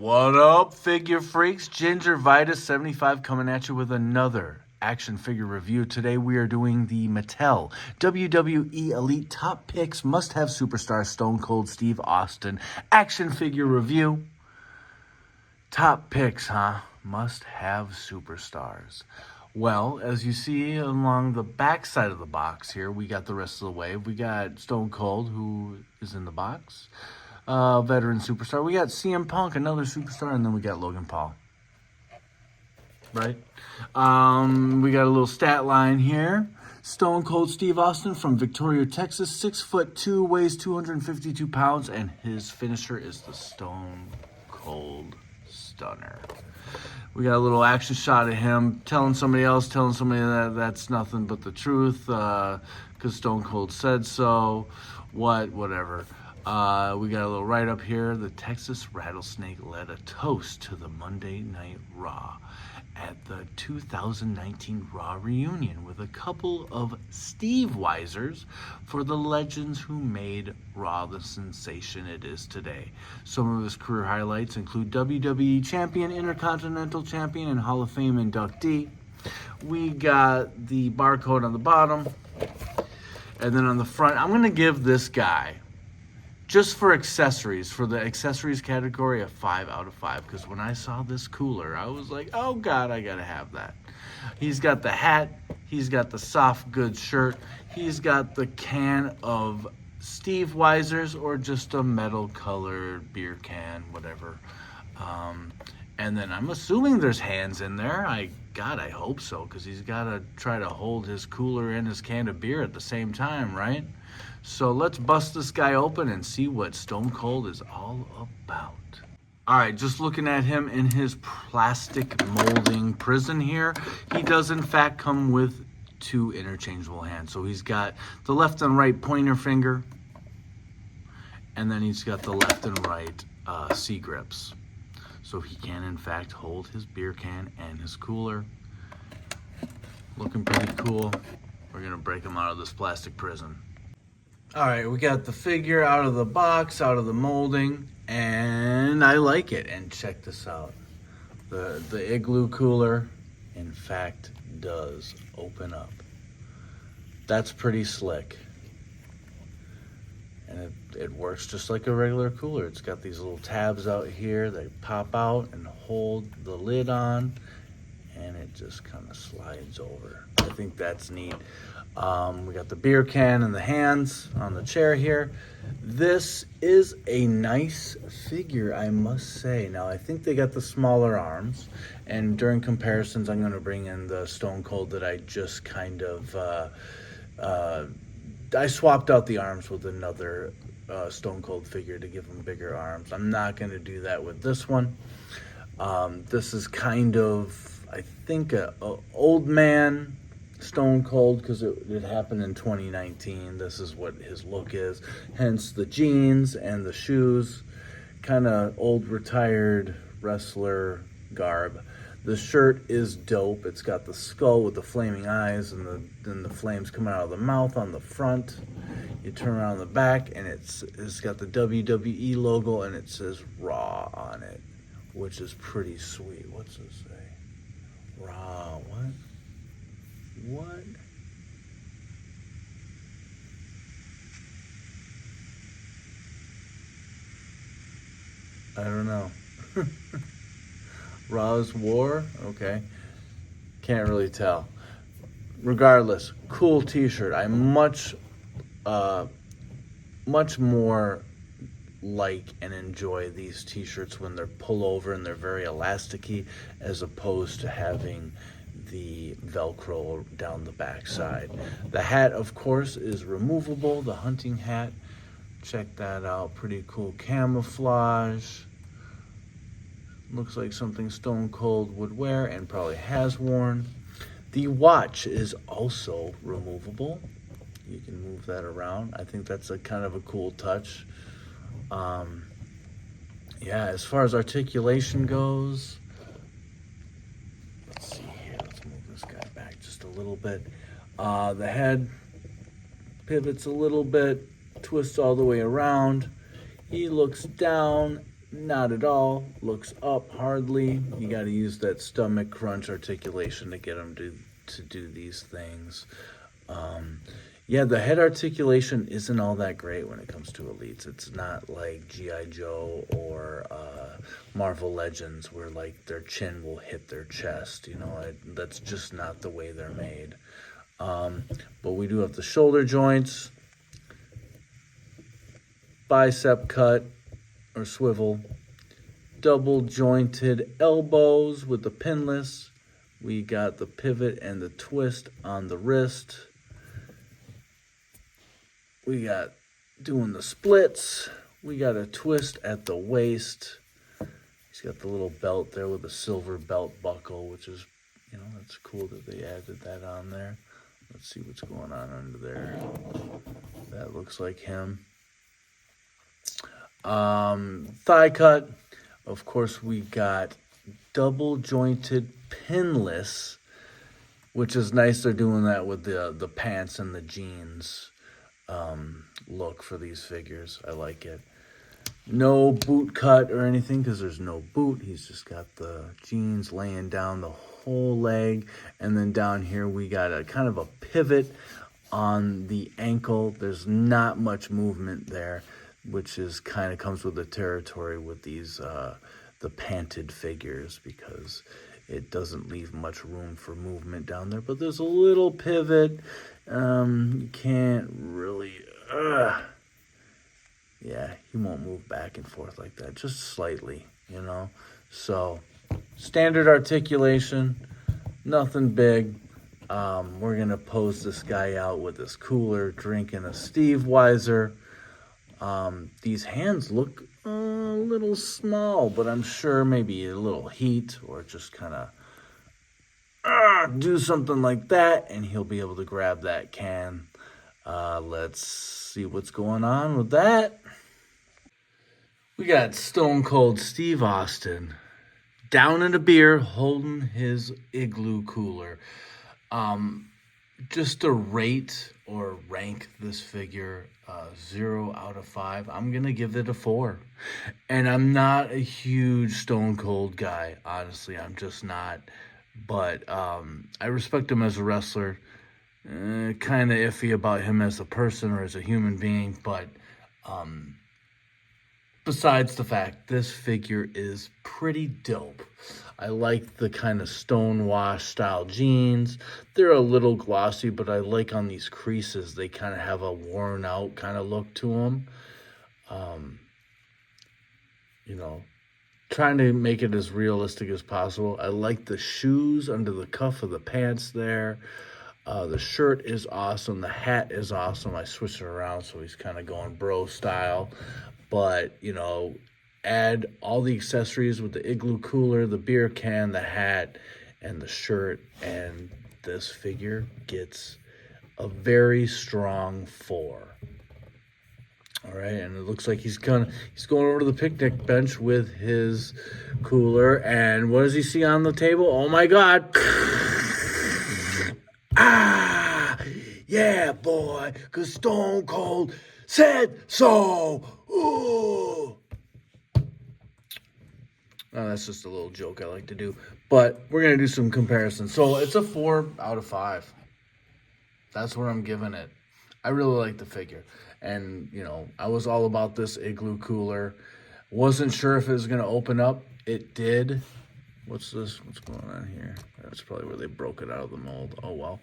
What up, figure freaks? Gingervitus75 coming at you with another action figure review. Today we are doing the Mattel WWE Elite Top Picks Must-Have Superstar Stone Cold Steve Austin action figure review. Top picks, huh? Must-have superstars. Well, as you see along the back side of the box here, we got the rest of the wave. We got Stone Cold, who is in the box. Veteran superstar. We got CM Punk, another superstar, and then we got Logan Paul. Right? We got a little stat line here. Stone Cold Steve Austin from Victoria, Texas, 6'2", weighs 252 pounds, and his finisher is the Stone Cold Stunner. We got a little action shot of him telling somebody that that's nothing but the truth, because Stone Cold said so. Whatever. We got a little right up here. The Texas Rattlesnake led a toast to the Monday Night Raw at the 2019 Raw reunion with a couple of Steve Weisers for the legends who made Raw the sensation it is today. Some of his career highlights include WWE Champion, Intercontinental Champion, and Hall of Fame inductee. We got the barcode on the bottom. And then on the front, I'm going to give this guy, just for accessories, for the accessories category, a 5 out of 5. Because when I saw this cooler, I was like, oh God, I got to have that. He's got the hat. He's got the soft goods shirt. He's got the can of Steve Weisers or just a metal colored beer can, whatever. And then I'm assuming there's hands in there. I hope so, because he's got to try to hold his cooler and his can of beer at the same time, right? So let's bust this guy open and see what Stone Cold is all about. All right, just looking at him in his plastic molding prison here, he does in fact come with 2 interchangeable hands. So he's got the left and right pointer finger, and then he's got the left and right C-grips. So he can in fact hold his beer can and his cooler. Looking pretty cool. We're gonna break him out of this plastic prison. All right, we got the figure out of the box, out of the molding, and I like it. And check this out. The igloo cooler, in fact, does open up. That's pretty slick. And it works just like a regular cooler. It's got these little tabs out here. They pop out and hold the lid on, and it just kind of slides over. I think that's neat. We got the beer can in the hands on the chair here. This is a nice figure, I must say. Now, I think they got the smaller arms, and during comparisons, I'm going to bring in the Stone Cold that I just kind of, I swapped out the arms with another Stone Cold figure to give him bigger arms. I'm not going to do that with this one. This is kind of, I think, a old man Stone Cold, because it happened in 2019. This is what his look is. Hence the jeans and the shoes. Kind of old retired wrestler garb. The shirt is dope. It's got the skull with the flaming eyes and then the flames coming out of the mouth on the front. You turn around the back and it's got the WWE logo and it says Raw on it, which is pretty sweet. What's it say? Raw, what? What? I don't know. Raw's War? Okay. Can't really tell. Regardless, cool t-shirt. I much more like and enjoy these t-shirts when they're pullover and they're very elasticy, as opposed to having the Velcro down the back side. The hat, of course, is removable. The hunting hat. Check that out. Pretty cool camouflage. Looks like something Stone Cold would wear and probably has worn. The watch is also removable. You can move that around. I think that's a kind of a cool touch. Yeah, as far as articulation goes, let's see here. Let's move this guy back just a little bit. The head pivots a little bit, twists all the way around. He looks down, Not at all. Looks up hardly. You got to use that stomach crunch articulation to get him to do these things. Yeah, the head articulation isn't all that great when it comes to elites. It's not like G.I. Joe or Marvel Legends where like their chin will hit their chest. That's just not the way they're made. But we do have the shoulder joints, bicep cut or swivel, double jointed elbows with the pinless. We got the pivot and the twist on the wrist. We got doing the splits. We got a twist at the waist. He's got the little belt there with a silver belt buckle, which is, that's cool that they added that on there. Let's see what's going on under there. That looks like him. Thigh cut. Of course, we got double jointed pinless, which is nice. They're doing that with the pants and the jeans look for these figures. I like it. No boot cut or anything because there's no boot. He's just got the jeans laying down the whole leg. And then down here we got a kind of a pivot on the ankle. There's not much movement there, which is kind of comes with the territory with these the panted figures because it doesn't leave much room for movement down there. But there's a little pivot. You can't really... Yeah, he won't move back and forth like that, just slightly, So, standard articulation, nothing big. We're going to pose this guy out with this cooler, drinking a Steve Weiser. These hands look a little small, but I'm sure maybe a little heat or just kind of do something like that, and he'll be able to grab that can. Let's see what's going on with that. We got Stone Cold Steve Austin down in a beer holding his igloo cooler. Just to rate or rank this figure 0 out of 5, I'm going to give it a 4. And I'm not a huge Stone Cold guy, honestly. I'm just not. But I respect him as a wrestler. Kind of iffy about him as a person or as a human being. But besides the fact, this figure is pretty dope. I like the kind of stonewash style jeans. They're a little glossy, but I like on these creases, they kind of have a worn out kind of look to them. Trying to make it as realistic as possible. I like the shoes under the cuff of the pants there. The shirt is awesome. The hat is awesome. I switched it around so he's kind of going bro style. But, add all the accessories with the igloo cooler, the beer can, the hat, and the shirt, and this figure gets a very strong 4. All right, and it looks like he's going over to the picnic bench with his cooler, and what does he see on the table? Oh my God! Yeah, boy, 'cause Stone Cold said so. Ooh. Oh, that's just a little joke I like to do. But we're going to do some comparisons. So it's a 4 out of 5. That's what I'm giving it. I really like the figure. And, I was all about this igloo cooler. Wasn't sure if it was going to open up. It did. What's this? What's going on here? That's probably where they broke it out of the mold. Oh, well.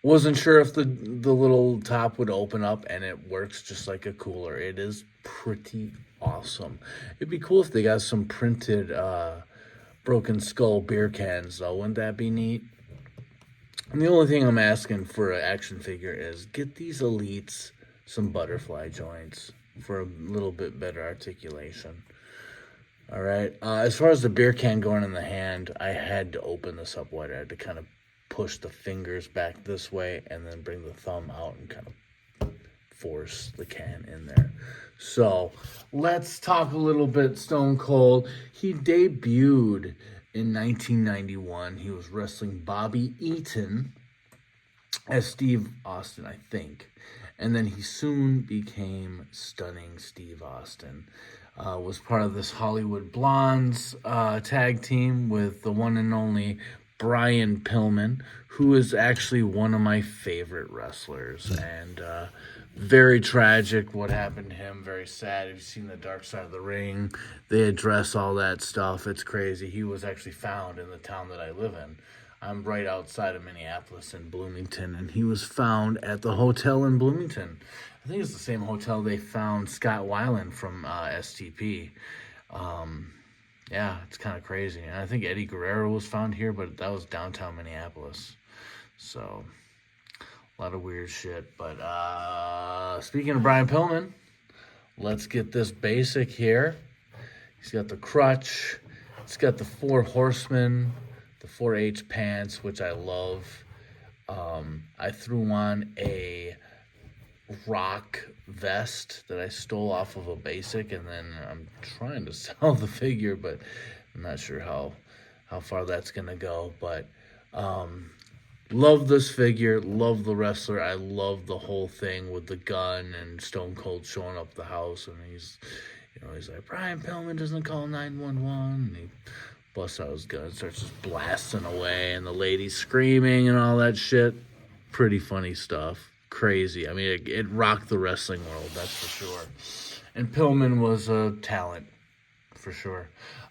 Wasn't sure if the little top would open up, and it works just like a cooler. It is pretty awesome. It'd be cool if they got some printed Broken Skull beer cans, though. Wouldn't that be neat? And the only thing I'm asking for an action figure is get these elites some butterfly joints for a little bit better articulation. All right. As far as the beer can going in the hand, I had to open this up wider. I had to kind of push the fingers back this way and then bring the thumb out and kind of force the can in there. So let's talk a little bit Stone Cold. He debuted in 1991. He was wrestling Bobby Eaton as Steve Austin, I think. And then he soon became Stunning Steve Austin. Was part of this Hollywood Blondes tag team with the one and only Brian Pillman, who is actually one of my favorite wrestlers. And very tragic what happened to him. Very sad. If you've seen The Dark Side of the Ring, they address all that stuff. It's crazy. He was actually found in the town that I live in. I'm right outside of Minneapolis in Bloomington, and he was found at the hotel in Bloomington. I think it's the same hotel they found Scott Weiland from STP. Yeah, it's kind of crazy. And I think Eddie Guerrero was found here, but that was downtown Minneapolis. So, a lot of weird shit. But speaking of Brian Pillman, let's get this basic here. He's got the crutch. It's got the 4 horsemen, the 4H pants, which I love. I threw on a rock vest that I stole off of a basic, and then I'm trying to sell the figure, but I'm not sure how far that's gonna go. But love this figure, love the wrestler. I love the whole thing with the gun and Stone Cold showing up the house, and he's like, Brian Pillman doesn't call 911, and he busts out his gun, starts just blasting away, and the lady screaming and all that shit. Pretty funny stuff. Crazy. I mean, it rocked the wrestling world, that's for sure. And Pillman was a talent, for sure.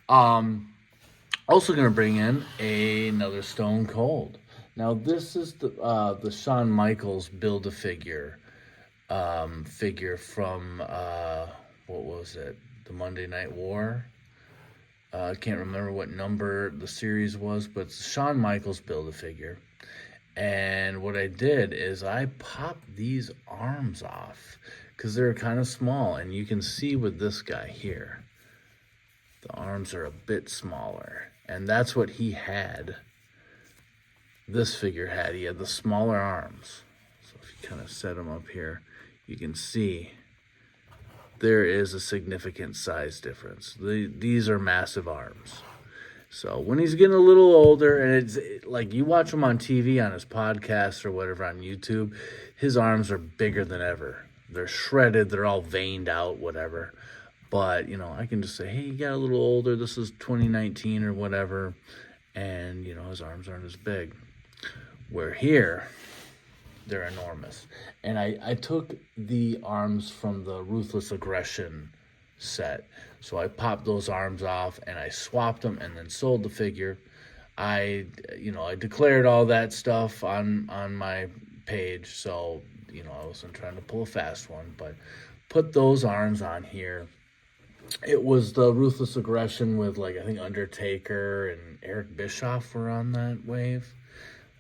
Also going to bring in another Stone Cold. Now, this is the Shawn Michaels Build-A-Figure figure from, what was it? The Monday Night War? I can't remember what number the series was, but it's Shawn Michaels Build-A-Figure. And what I did is I popped these arms off because they're kind of small. And you can see with this guy here, the arms are a bit smaller. And that's what he had. This figure had. He had the smaller arms. So if you kind of set him up here, you can see there is a significant size difference. These are massive arms. So when he's getting a little older, and it's like you watch him on TV, on his podcast or whatever on YouTube, his arms are bigger than ever. They're shredded. They're all veined out, whatever. But, I can just say, hey, he got a little older. This is 2019 or whatever. And, his arms aren't as big. Where here, they're enormous. And I took the arms from the Ruthless Aggression set. So I popped those arms off and I swapped them and then sold the figure. I declared all that stuff on my page. So, I wasn't trying to pull a fast one, but put those arms on here. It was the Ruthless Aggression with, I think Undertaker and Eric Bischoff were on that wave.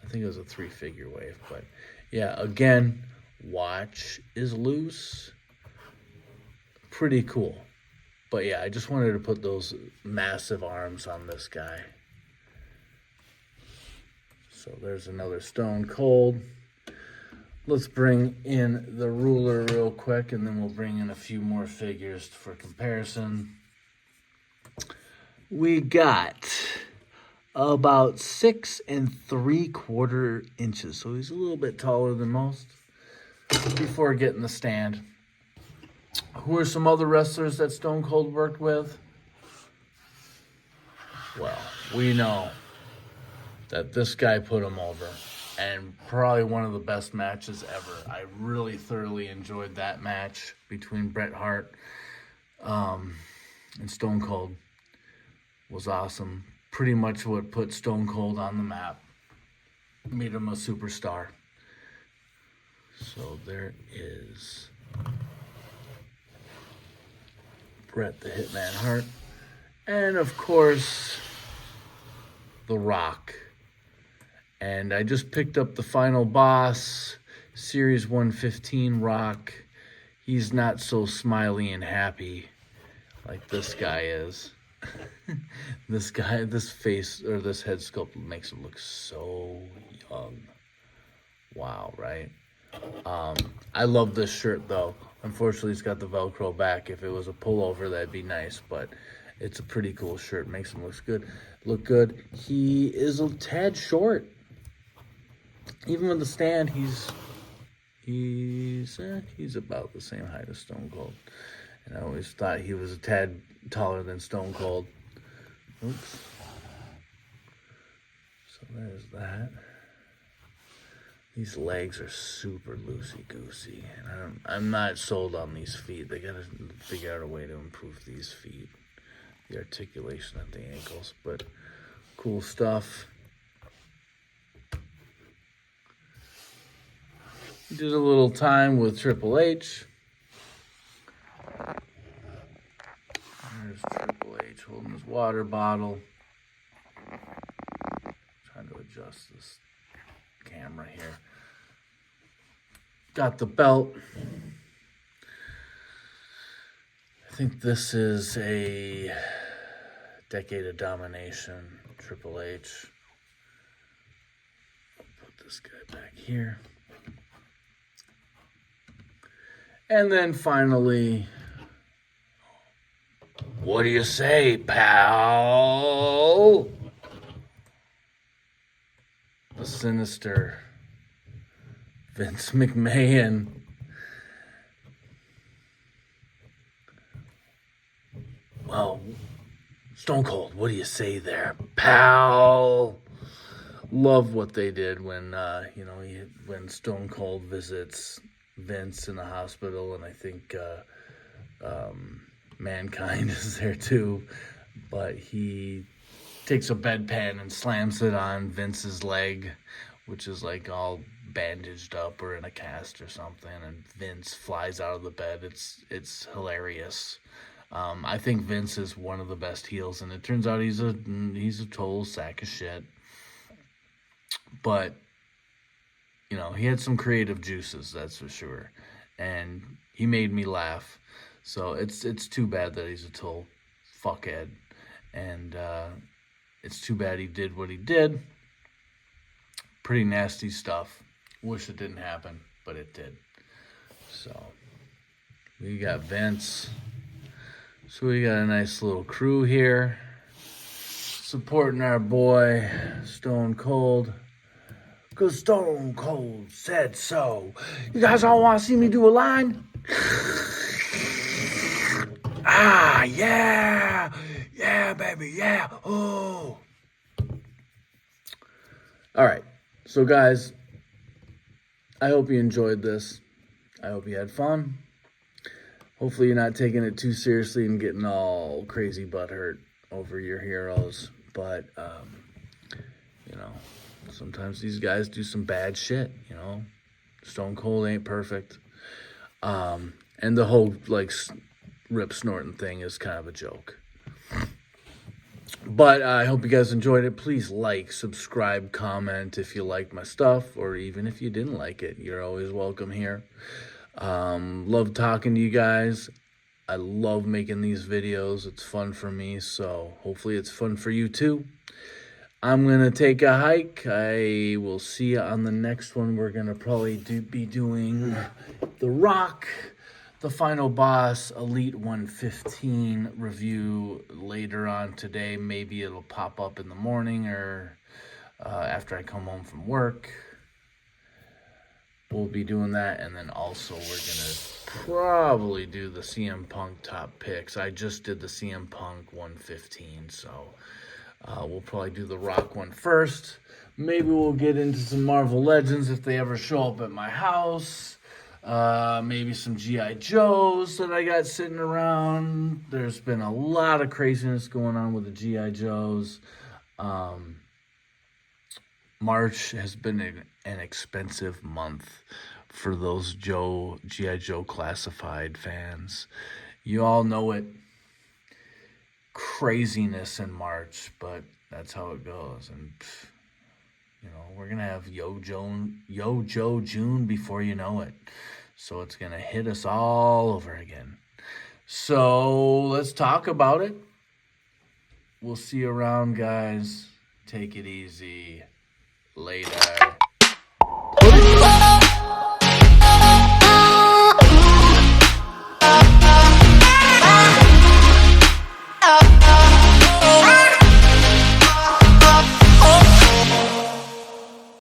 I think it was a 3-figure wave. But, yeah, again, watch is loose. Pretty cool. But, yeah, I just wanted to put those massive arms on this guy. So there's another Stone Cold. Let's bring in the ruler real quick, and then we'll bring in a few more figures for comparison. We got about 6 3/4 inches, so he's a little bit taller than most. Before getting the stand, who are some other wrestlers that Stone Cold worked with? Well, we know that this guy put him over. And probably one of the best matches ever. I really thoroughly enjoyed that match between Bret Hart and Stone Cold. It was awesome. Pretty much what put Stone Cold on the map. Made him a superstar. So there is Bret the Hitman Hart. And of course, The Rock. And I just picked up the Final Boss, Series 115 Rock. He's not so smiley and happy like this guy is. This face, or this head sculpt makes him look so young. Wow, right? I love this shirt, though. Unfortunately, it's got the Velcro back. If it was a pullover, that'd be nice, but it's a pretty cool shirt. Makes him look good. He is a tad short. Even with the stand, he's He's about the same height as Stone Cold. And I always thought he was a tad taller than Stone Cold. Oops. So there's that. These legs are super loosey-goosey. And I'm not sold on these feet. They gotta figure out a way to improve these feet. The articulation of the ankles. But cool stuff. Did a little time with Triple H. There's Triple H holding his water bottle. Trying to adjust this camera here. Got the belt. I think this is a Decade of Domination. Triple H. I'll put this guy back here. And then finally, what do you say, pal? The sinister Vince McMahon. Well, Stone Cold, what do you say there, pal? Love what they did when, when Stone Cold visits Vince in the hospital, and I think Mankind is there too, but he takes a bedpan and slams it on Vince's leg, which is like all bandaged up or in a cast or something, and Vince flies out of the bed. It's hilarious. I think Vince is one of the best heels, and it turns out he's a total sack of shit. But he had some creative juices, that's for sure. And he made me laugh. So it's too bad that he's a total fuckhead. And it's too bad he did what he did. Pretty nasty stuff. Wish it didn't happen, but it did. So we got Vince. So we got a nice little crew here. Supporting our boy, Stone Cold. Because Stone Cold said so. You guys all want to see me do a line? Ah, yeah. Yeah, baby, yeah. Oh. All right. So, guys, I hope you enjoyed this. I hope you had fun. Hopefully you're not taking it too seriously and getting all crazy butthurt over your heroes. But, sometimes these guys do some bad shit, Stone Cold ain't perfect. And the whole, rip snorting thing is kind of a joke. But I hope you guys enjoyed it. Please like, subscribe, comment if you liked my stuff, or even if you didn't like it. You're always welcome here. Love talking to you guys. I love making these videos. It's fun for me, so hopefully it's fun for you too. I'm going to take a hike. I will see you on the next one. We're going to probably be doing The Rock, the Final Boss, Elite 115 review later on today. Maybe it'll pop up in the morning or after I come home from work. We'll be doing that. And then also we're going to probably do the CM Punk top picks. I just did the CM Punk 115, so... we'll probably do the Rock one first. Maybe we'll get into some Marvel Legends if they ever show up at my house. Maybe some G.I. Joes that I got sitting around. There's been a lot of craziness going on with the G.I. Joes. March has been an expensive month for those G.I. Joe Classified fans. You all know it. Craziness in March, but that's how it goes. And we're gonna have Yo Joe June before you know it, so it's gonna hit us all over again. So let's talk about it. We'll see you around, guys. Take it easy. Later.